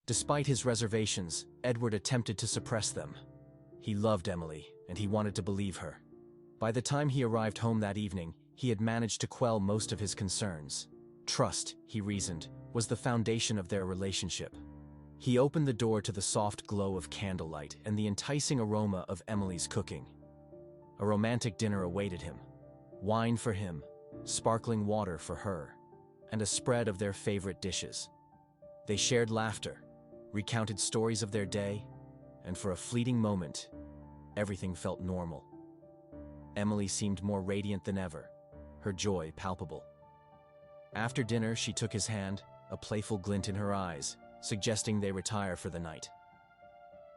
Despite his reservations, Edward attempted to suppress them. He loved Emily, and he wanted to believe her. By the time he arrived home that evening, he had managed to quell most of his concerns. Trust, he reasoned, was the foundation of their relationship. He opened the door to the soft glow of candlelight and the enticing aroma of Emily's cooking. A romantic dinner awaited him. Wine for him, sparkling water for her, and a spread of their favorite dishes. They shared laughter, recounted stories of their day, and for a fleeting moment, everything felt normal. Emily seemed more radiant than ever, her joy palpable. After dinner, she took his hand, a playful glint in her eyes, suggesting they retire for the night.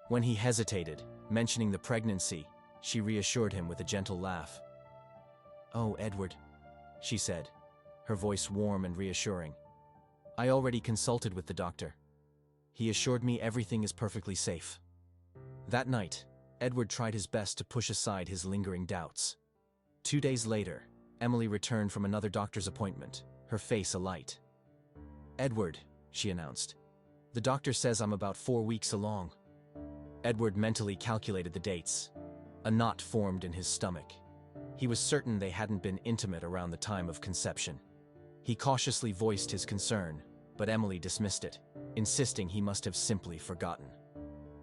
When he hesitated, mentioning the pregnancy, she reassured him with a gentle laugh. "Oh, Edward," she said, her voice warm and reassuring. "I already consulted with the doctor. He assured me everything is perfectly safe." That night, Edward tried his best to push aside his lingering doubts. 2 days later, Emily returned from another doctor's appointment, her face alight. "Edward," she announced, "the doctor says I'm about 4 weeks along." Edward mentally calculated the dates. A knot formed in his stomach. He was certain they hadn't been intimate around the time of conception. He cautiously voiced his concern, but Emily dismissed it, insisting he must have simply forgotten.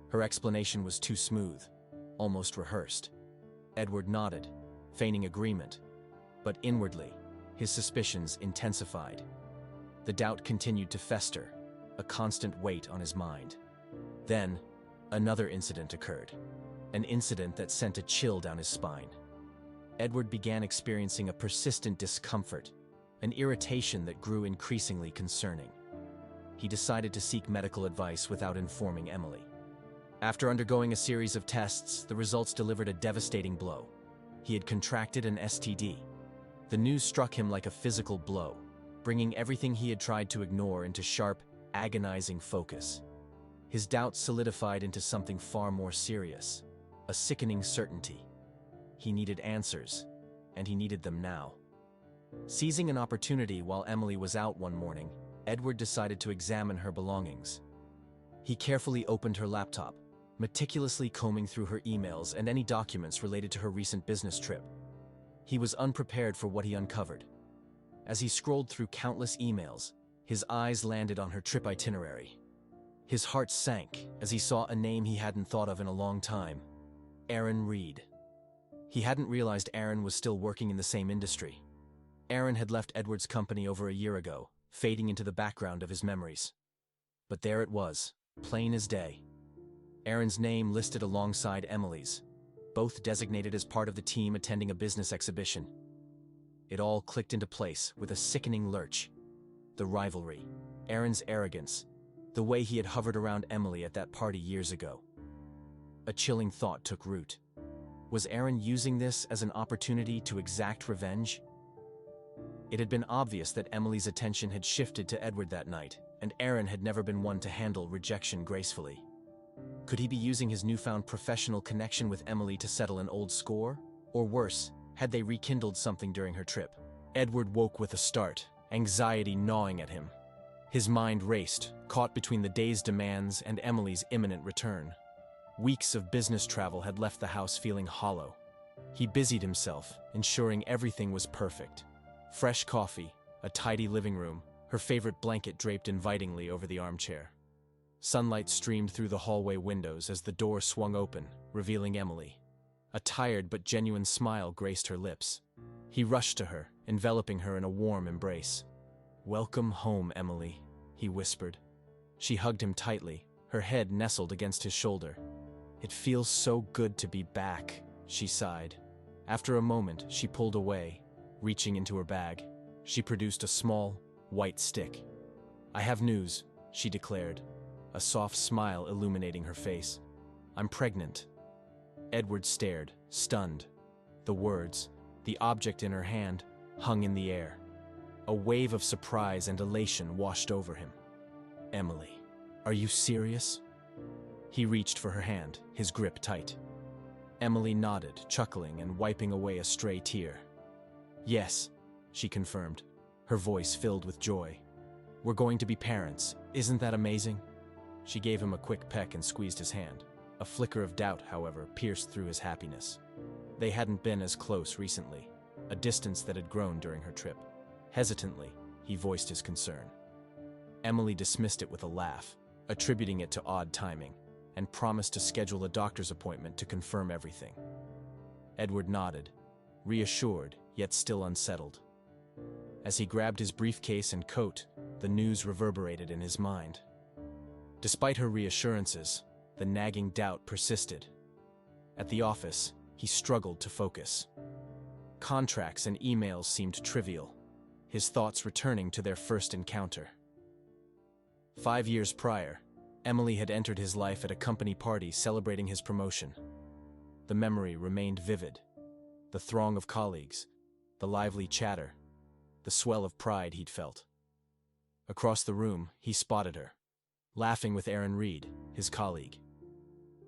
Her explanation was too smooth, almost rehearsed. Edward nodded, feigning agreement, but inwardly, his suspicions intensified. The doubt continued to fester, a constant weight on his mind. Then, another incident occurred, an incident that sent a chill down his spine. Edward began experiencing a persistent discomfort, an irritation that grew increasingly concerning. He decided to seek medical advice without informing Emily. After undergoing a series of tests, the results delivered a devastating blow. He had contracted an STD. The news struck him like a physical blow, bringing everything he had tried to ignore into sharp, agonizing focus. His doubts solidified into something far more serious, a sickening certainty. He needed answers, and he needed them now. Seizing an opportunity while Emily was out one morning, Edward decided to examine her belongings. He carefully opened her laptop, meticulously combing through her emails and any documents related to her recent business trip. He was unprepared for what he uncovered. As he scrolled through countless emails, his eyes landed on her trip itinerary. His heart sank as he saw a name he hadn't thought of in a long time: Aaron Reed. He hadn't realized Aaron was still working in the same industry. Aaron had left Edward's company over a year ago, fading into the background of his memories. But there it was, plain as day. Aaron's name listed alongside Emily's, both designated as part of the team attending a business exhibition. It all clicked into place with a sickening lurch. The rivalry, Aaron's arrogance, the way he had hovered around Emily at that party years ago. A chilling thought took root. Was Aaron using this as an opportunity to exact revenge? It had been obvious that Emily's attention had shifted to Edward that night, and Aaron had never been one to handle rejection gracefully. Could he be using his newfound professional connection with Emily to settle an old score? Or worse, had they rekindled something during her trip? Edward woke with a start, anxiety gnawing at him. His mind raced, caught between the day's demands and Emily's imminent return. Weeks of business travel had left the house feeling hollow. He busied himself, ensuring everything was perfect. Fresh coffee, a tidy living room, her favorite blanket draped invitingly over the armchair. Sunlight streamed through the hallway windows as the door swung open, revealing Emily. A tired but genuine smile graced her lips. He rushed to her, enveloping her in a warm embrace. "Welcome home, Emily," he whispered. She hugged him tightly, her head nestled against his shoulder. "It feels so good to be back," she sighed. After a moment, she pulled away, reaching into her bag. She produced a small, white stick. "I have news," she declared, a soft smile illuminating her face. "I'm pregnant." Edward stared, stunned. The words, the object in her hand, hung in the air. A wave of surprise and elation washed over him. "Emily, are you serious?" He reached for her hand, his grip tight. Emily nodded, chuckling and wiping away a stray tear. "Yes," she confirmed, her voice filled with joy. "We're going to be parents. Isn't that amazing?" She gave him a quick peck and squeezed his hand. A flicker of doubt, however, pierced through his happiness. They hadn't been as close recently, a distance that had grown during her trip. Hesitantly, he voiced his concern. Emily dismissed it with a laugh, attributing it to odd timing, and promised to schedule a doctor's appointment to confirm everything. Edward nodded, reassured, yet still unsettled. As he grabbed his briefcase and coat, the news reverberated in his mind. Despite her reassurances, the nagging doubt persisted. At the office, he struggled to focus. Contracts and emails seemed trivial, his thoughts returning to their first encounter. 5 years prior, Emily had entered his life at a company party celebrating his promotion. The memory remained vivid. The throng of colleagues, the lively chatter, the swell of pride he'd felt. Across the room, he spotted her, laughing with Aaron Reed, his colleague.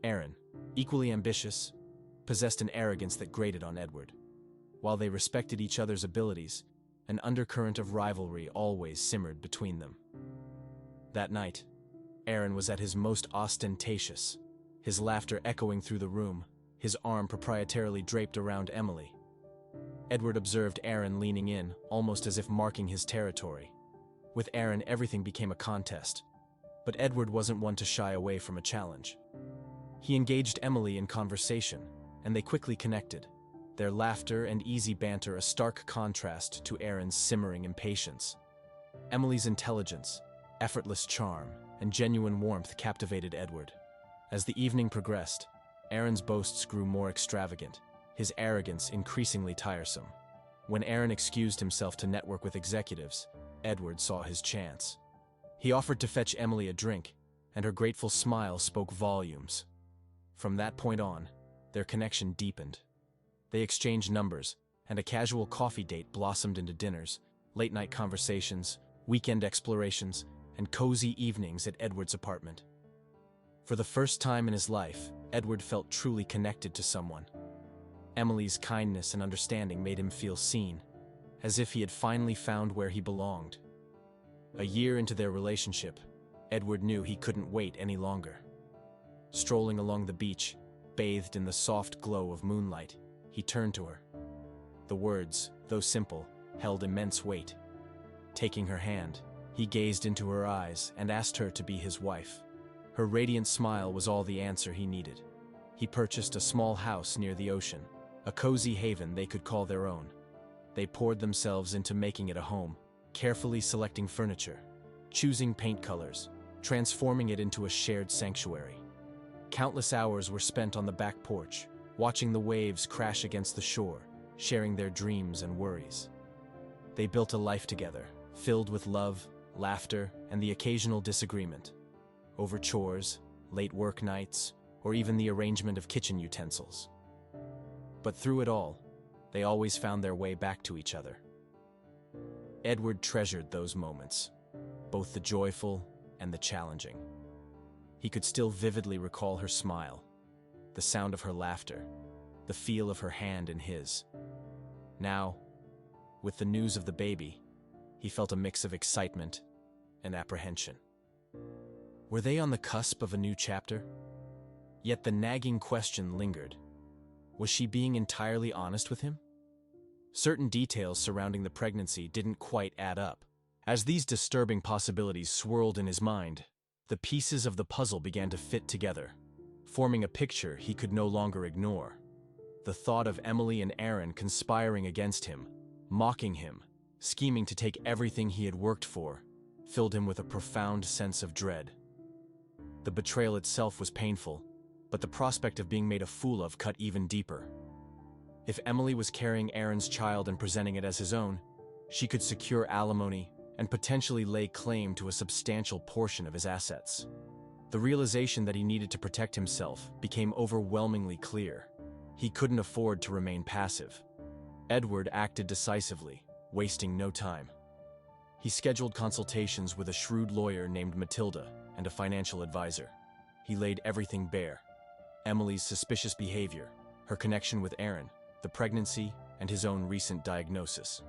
Aaron, equally ambitious, possessed an arrogance that grated on Edward. While they respected each other's abilities, an undercurrent of rivalry always simmered between them. That night, Aaron was at his most ostentatious, his laughter echoing through the room, his arm proprietarily draped around Emily. Edward observed Aaron leaning in, almost as if marking his territory. With Aaron, everything became a contest, but Edward wasn't one to shy away from a challenge. He engaged Emily in conversation, and they quickly connected, their laughter and easy banter a stark contrast to Aaron's simmering impatience. Emily's intelligence, effortless charm, and genuine warmth captivated Edward. As the evening progressed, Aaron's boasts grew more extravagant, his arrogance increasingly tiresome. When Aaron excused himself to network with executives, Edward saw his chance. He offered to fetch Emily a drink, and her grateful smile spoke volumes. From that point on, their connection deepened. They exchanged numbers, and a casual coffee date blossomed into dinners, late-night conversations, weekend explorations, and cozy evenings at Edward's apartment. For the first time in his life, Edward felt truly connected to someone. Emily's kindness and understanding made him feel seen, as if he had finally found where he belonged. A year into their relationship, Edward knew he couldn't wait any longer. Strolling along the beach, bathed in the soft glow of moonlight, he turned to her. The words, though simple, held immense weight. Taking her hand, he gazed into her eyes and asked her to be his wife. Her radiant smile was all the answer he needed. He purchased a small house near the ocean, a cozy haven they could call their own. They poured themselves into making it a home, carefully selecting furniture, choosing paint colors, transforming it into a shared sanctuary. Countless hours were spent on the back porch, watching the waves crash against the shore, sharing their dreams and worries. They built a life together, filled with love, laughter, and the occasional disagreement, over chores, late work nights, or even the arrangement of kitchen utensils. But through it all, they always found their way back to each other. Edward treasured those moments, both the joyful and the challenging. He could still vividly recall her smile, the sound of her laughter, the feel of her hand in his. Now, with the news of the baby, he felt a mix of excitement and apprehension. Were they on the cusp of a new chapter? Yet the nagging question lingered. Was she being entirely honest with him? Certain details surrounding the pregnancy didn't quite add up. As these disturbing possibilities swirled in his mind, the pieces of the puzzle began to fit together, forming a picture he could no longer ignore. The thought of Emily and Aaron conspiring against him, mocking him, scheming to take everything he had worked for, filled him with a profound sense of dread. The betrayal itself was painful, but the prospect of being made a fool of cut even deeper. If Emily was carrying Aaron's child and presenting it as his own, she could secure alimony and potentially lay claim to a substantial portion of his assets. The realization that he needed to protect himself became overwhelmingly clear. He couldn't afford to remain passive. Edward acted decisively, wasting no time. He scheduled consultations with a shrewd lawyer named Matilda and a financial advisor. He laid everything bare: Emily's suspicious behavior, her connection with Aaron, the pregnancy, and his own recent diagnosis.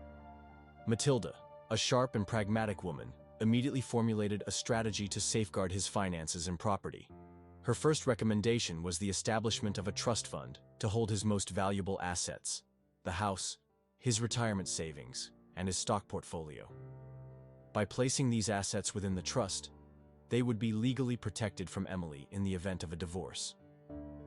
Matilda, a sharp and pragmatic woman, immediately formulated a strategy to safeguard his finances and property. Her first recommendation was the establishment of a trust fund to hold his most valuable assets: the house, his retirement savings, and his stock portfolio. By placing these assets within the trust, they would be legally protected from Emily in the event of a divorce.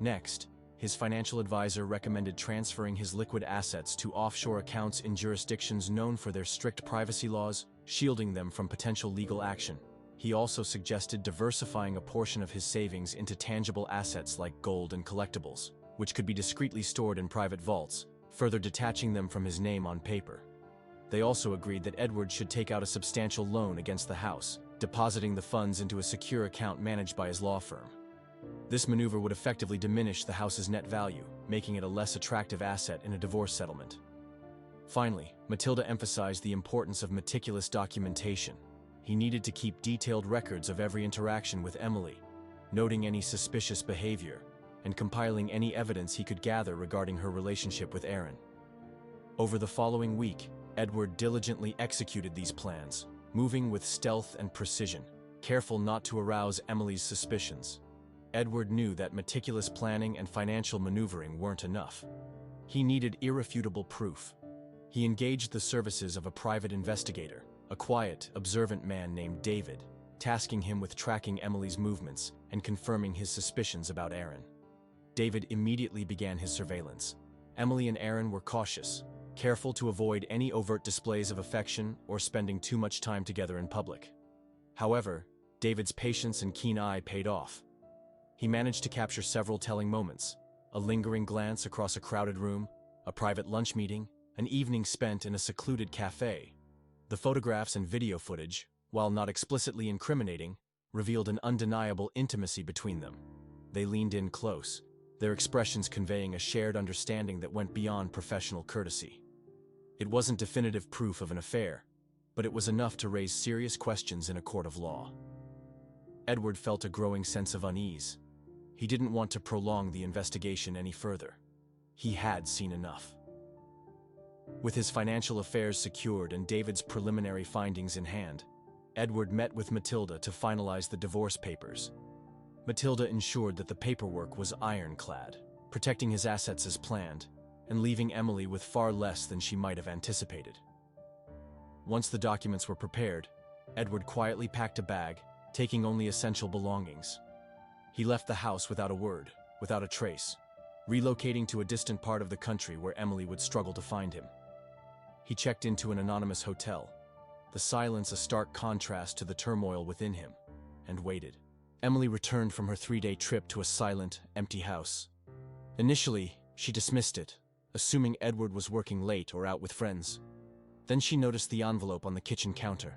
Next, his financial advisor recommended transferring his liquid assets to offshore accounts in jurisdictions known for their strict privacy laws, shielding them from potential legal action. He also suggested diversifying a portion of his savings into tangible assets like gold and collectibles, which could be discreetly stored in private vaults, further detaching them from his name on paper. They also agreed that Edward should take out a substantial loan against the house, depositing the funds into a secure account managed by his law firm. This maneuver would effectively diminish the house's net value, making it a less attractive asset in a divorce settlement. Finally, Matilda emphasized the importance of meticulous documentation. He needed to keep detailed records of every interaction with Emily, noting any suspicious behavior, and compiling any evidence he could gather regarding her relationship with Aaron. Over the following week, Edward diligently executed these plans, moving with stealth and precision, careful not to arouse Emily's suspicions. Edward knew that meticulous planning and financial maneuvering weren't enough. He needed irrefutable proof. He engaged the services of a private investigator, a quiet, observant man named David, tasking him with tracking Emily's movements and confirming his suspicions about Aaron. David immediately began his surveillance. Emily and Aaron were cautious, careful to avoid any overt displays of affection or spending too much time together in public. However, David's patience and keen eye paid off. He managed to capture several telling moments: a lingering glance across a crowded room, a private lunch meeting, an evening spent in a secluded cafe. The photographs and video footage, while not explicitly incriminating, revealed an undeniable intimacy between them. They leaned in close, their expressions conveying a shared understanding that went beyond professional courtesy. It wasn't definitive proof of an affair, but it was enough to raise serious questions in a court of law. Edward felt a growing sense of unease. He didn't want to prolong the investigation any further. He had seen enough. With his financial affairs secured and David's preliminary findings in hand, Edward met with Matilda to finalize the divorce papers. Matilda ensured that the paperwork was ironclad, protecting his assets as planned, and leaving Emily with far less than she might have anticipated. Once the documents were prepared, Edward quietly packed a bag, taking only essential belongings. He left the house without a word, without a trace, relocating to a distant part of the country where Emily would struggle to find him. He checked into an anonymous hotel, the silence a stark contrast to the turmoil within him, and waited. Emily returned from her 3-day trip to a silent, empty house. Initially, she dismissed it, assuming Edward was working late or out with friends. Then she noticed the envelope on the kitchen counter.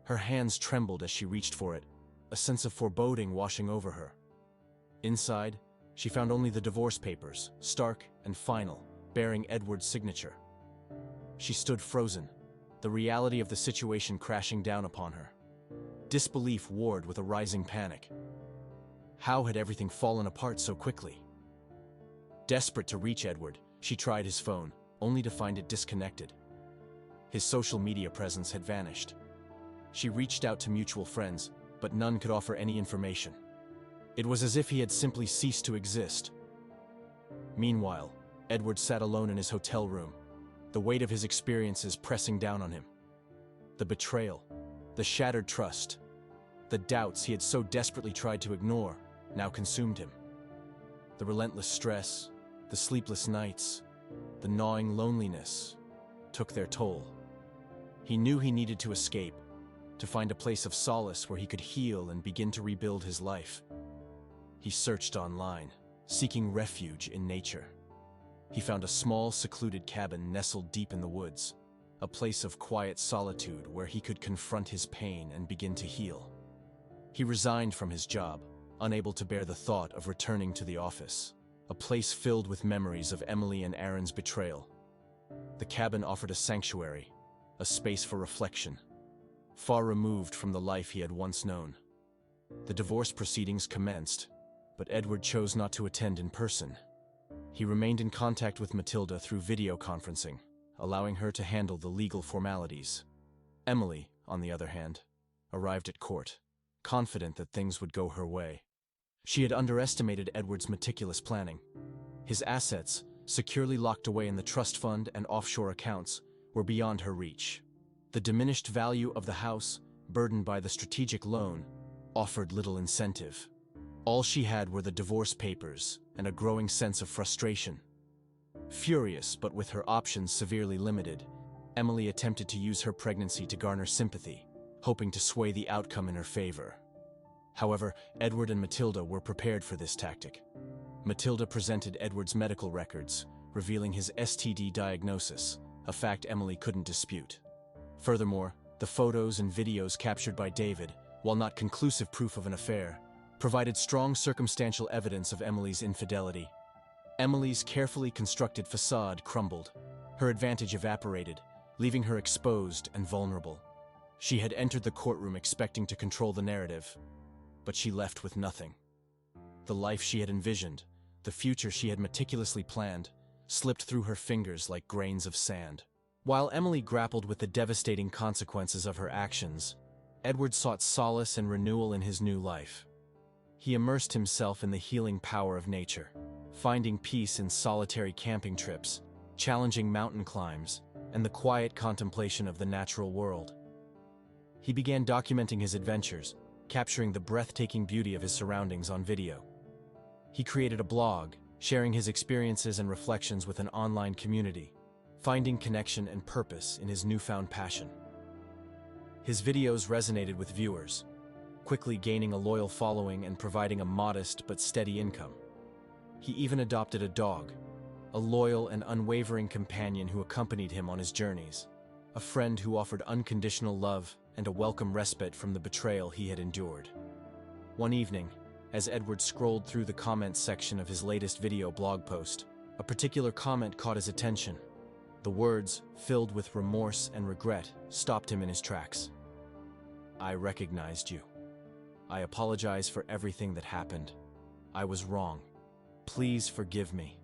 Her hands trembled as she reached for it, a sense of foreboding washing over her. Inside, she found only the divorce papers, stark and final, bearing Edward's signature. She stood frozen, the reality of the situation crashing down upon her. Disbelief warred with a rising panic. How had everything fallen apart so quickly? Desperate to reach Edward, she tried his phone, only to find it disconnected. His social media presence had vanished. She reached out to mutual friends, but none could offer any information. It was as if he had simply ceased to exist. Meanwhile, Edward sat alone in his hotel room, the weight of his experiences pressing down on him. The betrayal, the shattered trust, the doubts he had so desperately tried to ignore now consumed him. The relentless stress, the sleepless nights, the gnawing loneliness took their toll. He knew he needed to escape, to find a place of solace where he could heal and begin to rebuild his life. He searched online, seeking refuge in nature. He found a small, secluded cabin nestled deep in the woods, a place of quiet solitude where he could confront his pain and begin to heal. He resigned from his job, unable to bear the thought of returning to the office, a place filled with memories of Emily and Aaron's betrayal. The cabin offered a sanctuary, a space for reflection, far removed from the life he had once known. The divorce proceedings commenced, but Edward chose not to attend in person. He remained in contact with Matilda through video conferencing, allowing her to handle the legal formalities. Emily, on the other hand, arrived at court, confident that things would go her way. She had underestimated Edward's meticulous planning. His assets, securely locked away in the trust fund and offshore accounts, were beyond her reach. The diminished value of the house, burdened by the strategic loan, offered little incentive. All she had were the divorce papers and a growing sense of frustration. Furious, but with her options severely limited, Emily attempted to use her pregnancy to garner sympathy, hoping to sway the outcome in her favor. However, Edward and Matilda were prepared for this tactic. Matilda presented Edward's medical records, revealing his STD diagnosis, a fact Emily couldn't dispute. Furthermore, the photos and videos captured by David, while not conclusive proof of an affair, provided strong circumstantial evidence of Emily's infidelity. Emily's carefully constructed facade crumbled. Her advantage evaporated, leaving her exposed and vulnerable. She had entered the courtroom expecting to control the narrative, but she left with nothing. The life she had envisioned, the future she had meticulously planned, slipped through her fingers like grains of sand. While Emily grappled with the devastating consequences of her actions, Edward sought solace and renewal in his new life. He immersed himself in the healing power of nature, finding peace in solitary camping trips, challenging mountain climbs, and the quiet contemplation of the natural world. He began documenting his adventures, capturing the breathtaking beauty of his surroundings on video. He created a blog, sharing his experiences and reflections with an online community, finding connection and purpose in his newfound passion. His videos resonated with viewers, quickly gaining a loyal following and providing a modest but steady income. He even adopted a dog, a loyal and unwavering companion who accompanied him on his journeys, a friend who offered unconditional love and a welcome respite from the betrayal he had endured. One evening, as Edward scrolled through the comments section of his latest video blog post, a particular comment caught his attention. The words, filled with remorse and regret, stopped him in his tracks. "I recognized you. I apologize for everything that happened. I was wrong. Please forgive me.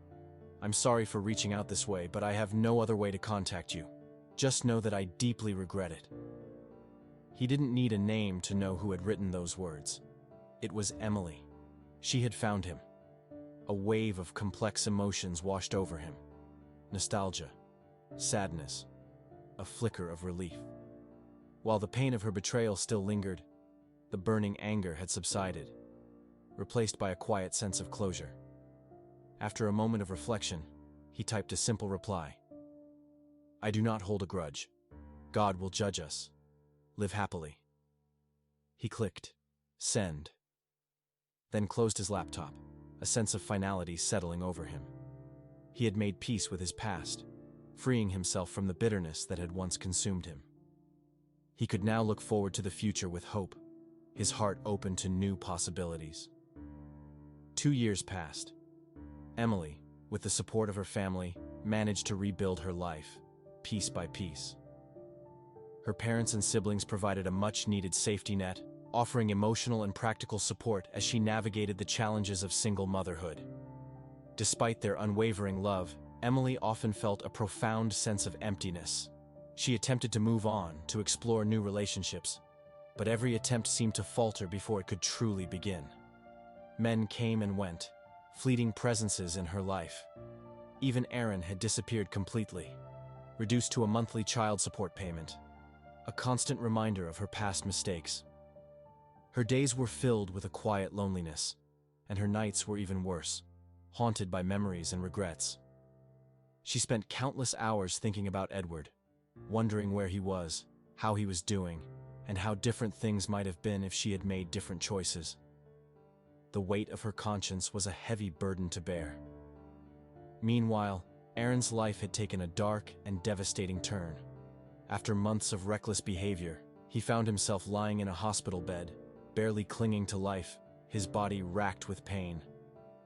I'm sorry for reaching out this way, but I have no other way to contact you. Just know that I deeply regret it." He didn't need a name to know who had written those words. It was Emily. She had found him. A wave of complex emotions washed over him. Nostalgia, sadness, a flicker of relief. While the pain of her betrayal still lingered, the burning anger had subsided, replaced by a quiet sense of closure. After a moment of reflection, he typed a simple reply. "I do not hold a grudge. God will judge us. Live happily." He clicked send, then closed his laptop, a sense of finality settling over him. He had made peace with his past, freeing himself from the bitterness that had once consumed him. He could now look forward to the future with hope, his heart open to new possibilities. 2 years passed. Emily, with the support of her family, managed to rebuild her life, piece by piece. Her parents and siblings provided a much-needed safety net, offering emotional and practical support as she navigated the challenges of single motherhood. Despite their unwavering love, Emily often felt a profound sense of emptiness. She attempted to move on, to explore new relationships, but every attempt seemed to falter before it could truly begin. Men came and went, fleeting presences in her life. Even Aaron had disappeared completely, reduced to a monthly child support payment, a constant reminder of her past mistakes. Her days were filled with a quiet loneliness, and her nights were even worse, haunted by memories and regrets. She spent countless hours thinking about Edward, wondering where he was, how he was doing, and how different things might have been if she had made different choices. The weight of her conscience was a heavy burden to bear. Meanwhile, Aaron's life had taken a dark and devastating turn. After months of reckless behavior, he found himself lying in a hospital bed, barely clinging to life, his body racked with pain.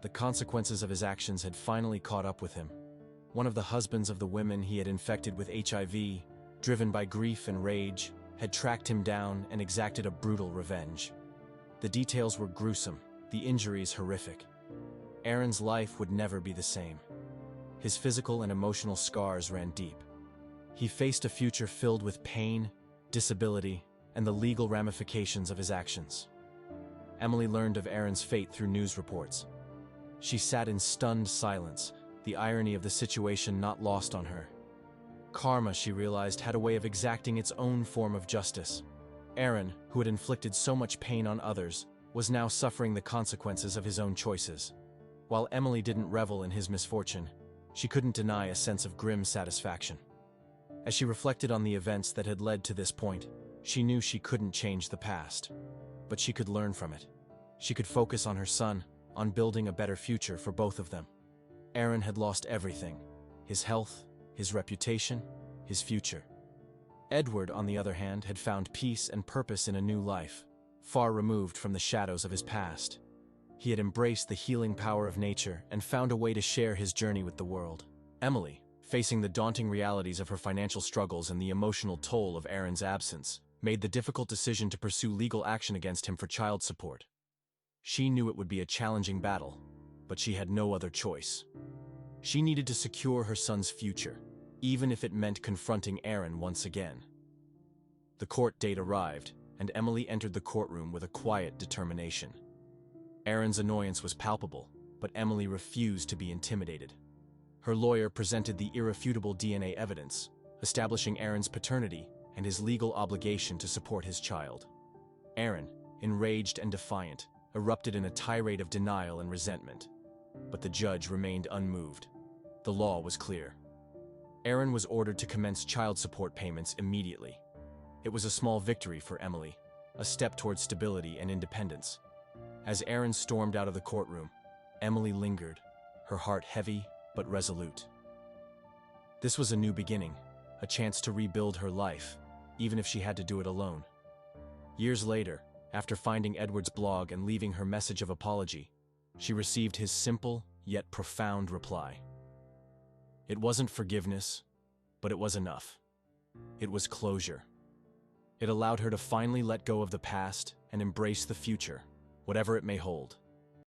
The consequences of his actions had finally caught up with him. One of the husbands of the women he had infected with HIV, driven by grief and rage, had tracked him down and exacted a brutal revenge. The details were gruesome, the injuries horrific. Aaron's life would never be the same. His physical and emotional scars ran deep. He faced a future filled with pain, disability, and the legal ramifications of his actions. Emily learned of Aaron's fate through news reports. She sat in stunned silence, the irony of the situation not lost on her. Karma, she realized, had a way of exacting its own form of justice. Aaron, who had inflicted so much pain on others, was now suffering the consequences of his own choices. While Emily didn't revel in his misfortune, she couldn't deny a sense of grim satisfaction. As she reflected on the events that had led to this point, she knew she couldn't change the past, but she could learn from it. She could focus on her son, on building a better future for both of them. Aaron had lost everything: his health, his reputation, his future. Edward, on the other hand, had found peace and purpose in a new life, far removed from the shadows of his past. He had embraced the healing power of nature and found a way to share his journey with the world. Emily, facing the daunting realities of her financial struggles and the emotional toll of Aaron's absence, made the difficult decision to pursue legal action against him for child support. She knew it would be a challenging battle, but she had no other choice. She needed to secure her son's future, even if it meant confronting Aaron once again. The court date arrived, and Emily entered the courtroom with a quiet determination. Aaron's annoyance was palpable, but Emily refused to be intimidated. Her lawyer presented the irrefutable DNA evidence, establishing Aaron's paternity and his legal obligation to support his child. Aaron, enraged and defiant, erupted in a tirade of denial and resentment. But the judge remained unmoved. The law was clear. Aaron was ordered to commence child support payments immediately. It was a small victory for Emily, a step towards stability and independence. As Aaron stormed out of the courtroom, Emily lingered, her heart heavy but resolute. This was a new beginning, a chance to rebuild her life, even if she had to do it alone. Years later, after finding Edward's blog and leaving her message of apology, she received his simple yet profound reply. It wasn't forgiveness, but it was enough. It was closure. It allowed her to finally let go of the past and embrace the future, whatever it may hold.